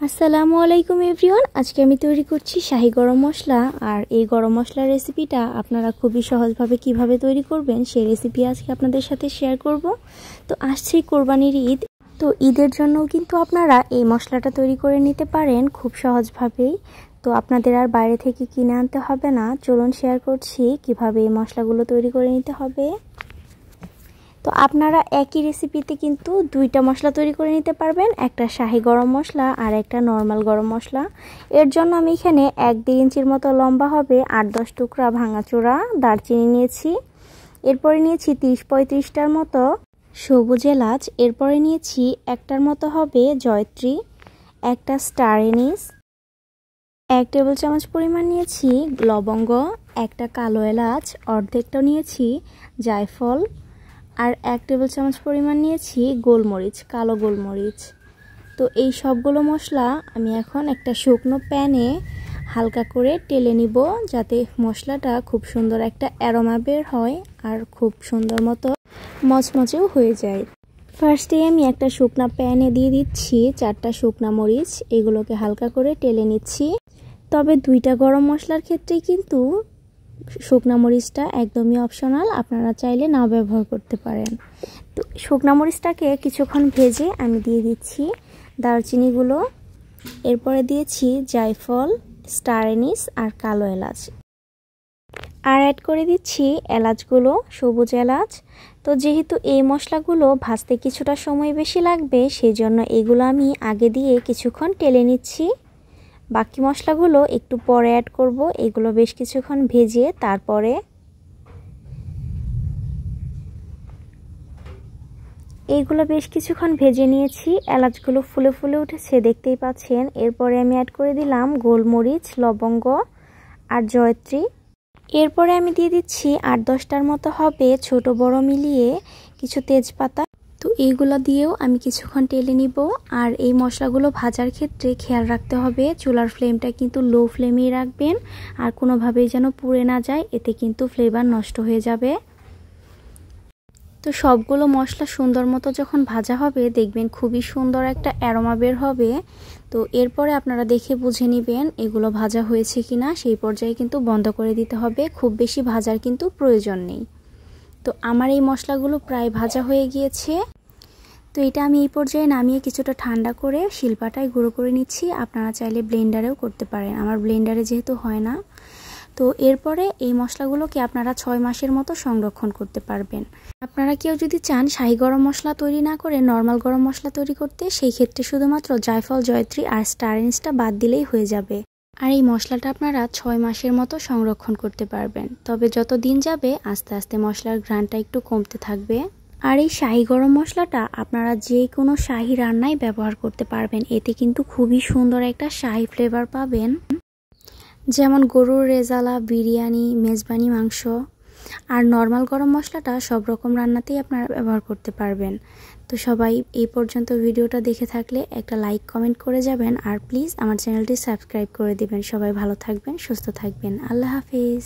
আসসালামু আলাইকুম এভরিওয়ান। আজকে আমি তৈরি করছি শাহী গরম মশলা। আর এই গরম মশলার রেসিপিটা আপনারা খুবই সহজভাবে কিভাবে তৈরি করবেন সেই রেসিপি আজকে আপনাদের সাথে শেয়ার করব। তো আসছেই কোরবানির ঈদ, তো ঈদের জন্যও কিন্তু আপনারা এই মশলাটা তৈরি করে নিতে পারেন খুব সহজভাবেই। তো আপনাদের আর বাইরে থেকে কিনে আনতে হবে না। চলুন শেয়ার করছি কিভাবে এই মশলাগুলো তৈরি করে নিতে হবে। তো আপনারা একই রেসিপিতে কিন্তু দুইটা মশলা তৈরি করে নিতে পারবেন, একটা শাহী গরম মশলা আর একটা নর্মাল গরম মশলা। এর জন্য আমি এখানে 1-2 ইঞ্চির মতো লম্বা হবে 8-10 টুকরা ভাঙাচোরা দারচিনি নিয়েছি। এরপরে নিয়েছি 30-35টার মতো সবুজ এলাচ। এরপরে নিয়েছি একটার মতো হবে জয়ত্রী, একটা স্টার এনিস, 1 টেবিল চামচ পরিমাণ নিয়েছি লবঙ্গ, একটা কালো এলাচ, অর্ধেকটা নিয়েছি জায়ফল, আর 1 টেবিল চামচ পরিমাণ নিয়েছি গোলমরিচ, কালো গোলমরিচ। তো এই সবগুলো মশলা আমি এখন একটা শুকনো প্যানে হালকা করে টেলে নিব, যাতে মশলাটা খুব সুন্দর একটা অ্যারোমা বের হয় আর খুব সুন্দর মতো মচমচেও হয়ে যায়। ফার্স্টে আমি একটা শুকনা প্যানে দিয়ে দিচ্ছি 4টা শুকনা মরিচ, এগুলোকে হালকা করে টেলে নিচ্ছি। তবে 2টা গরম মশলার ক্ষেত্রেই কিন্তু শুকনা মরিচটা একদমই অপশনাল, আপনারা চাইলে নাও ব্যবহার করতে পারেন। তো শুকনা মরিচটাকে কিছুক্ষণ ভেজে আমি দিয়ে দিচ্ছি দারচিনিগুলো, এরপরে দিয়েছি জায়ফল, স্টার এনিস আর কালো এলাচ, আর অ্যাড করে দিচ্ছি এলাচগুলো, সবুজ এলাচ। তো যেহেতু এই মশলাগুলো ভাজতে কিছুটা সময় বেশি লাগবে, সেই জন্য এগুলো আমি আগে দিয়ে কিছুক্ষণ টেলে নিচ্ছি। বাকি মশলাগুলো একটু পরে অ্যাড করব। এগুলো বেশ কিছুক্ষণ ভেজে তারপরে এইগুলো বেশ কিছুক্ষণ ভেজে নিয়েছি। এলাচগুলো ফুলে ফুলে উঠেছে, দেখতেই পাচ্ছেন। এরপরে আমি অ্যাড করে দিলাম গোলমরিচ, লবঙ্গ আর জয়ত্রী। এরপরে আমি দিয়ে দিচ্ছি 8-10টার মতো হবে ছোট বড় মিলিয়ে কিছু তেজপাতা। তো এইগুলো দিয়েও আমি কিছুক্ষণ টেলে নিব। আর এই মশলাগুলো ভাজার ক্ষেত্রে খেয়াল রাখতে হবে চুলার ফ্লেমটা কিন্তু লো ফ্লেমেই রাখবেন, আর কোনোভাবেই যেন পুড়ে না যায়, এতে কিন্তু ফ্লেভার নষ্ট হয়ে যাবে। তো সবগুলো মশলা সুন্দর মতো যখন ভাজা হবে দেখবেন খুবই সুন্দর একটা অ্যারোমা বের হবে। তো এরপরে আপনারা দেখে বুঝে নেবেন এগুলো ভাজা হয়েছে কিনা, সেই পর্যায়ে কিন্তু বন্ধ করে দিতে হবে। খুব বেশি ভাজার কিন্তু প্রয়োজন নেই। তো আমার এই মশলাগুলো প্রায় ভাজা হয়ে গিয়েছে। তো এটা আমি এই পর্যায়ে নামিয়ে কিছুটা ঠান্ডা করে শিলপাটায় গুঁড়ো করে নিচ্ছি। আপনারা চাইলে ব্লেন্ডারেও করতে পারেন, আমার ব্লেন্ডারে যেহেতু হয় না। তো এরপরে এই মশলাগুলোকে আপনারা 6 মাসের মতো সংরক্ষণ করতে পারবেন। আপনারা কেউ যদি চান শাহী গরম মশলা তৈরি না করে নর্মাল গরম মশলা তৈরি করতে, সেই ক্ষেত্রে শুধুমাত্র জায়ফল, জয়ত্রী আর স্টার এনিসটা বাদ দিলেই হয়ে যাবে। আর এই মশলাটা আপনারা 6 মাসের মতো সংরক্ষণ করতে পারবেন। তবে যত দিন যাবে আস্তে আস্তে মশলার ঘ্রাণটা একটু কমতে থাকবে। আর এই শাহী গরম মশলাটা আপনারা যে কোনো শাহী রান্নায় ব্যবহার করতে পারবেন, এতে কিন্তু খুবই সুন্দর একটা শাহী ফ্লেভার পাবেন। যেমন গরুর রেজালা, বিরিয়ানি, মেজবানি মাংস। আর নর্মাল গরম মশলাটা সব রকম রান্নাতেই আপনারা ব্যবহার করতে পারবেন। তো সবাই এই পর্যন্ত ভিডিওটা দেখে থাকলে একটা লাইক কমেন্ট করে যাবেন, আর প্লিজ আমার চ্যানেলটি সাবস্ক্রাইব করে দিবেন। সবাই ভালো থাকবেন, সুস্থ থাকবেন। আল্লাহ হাফিজ।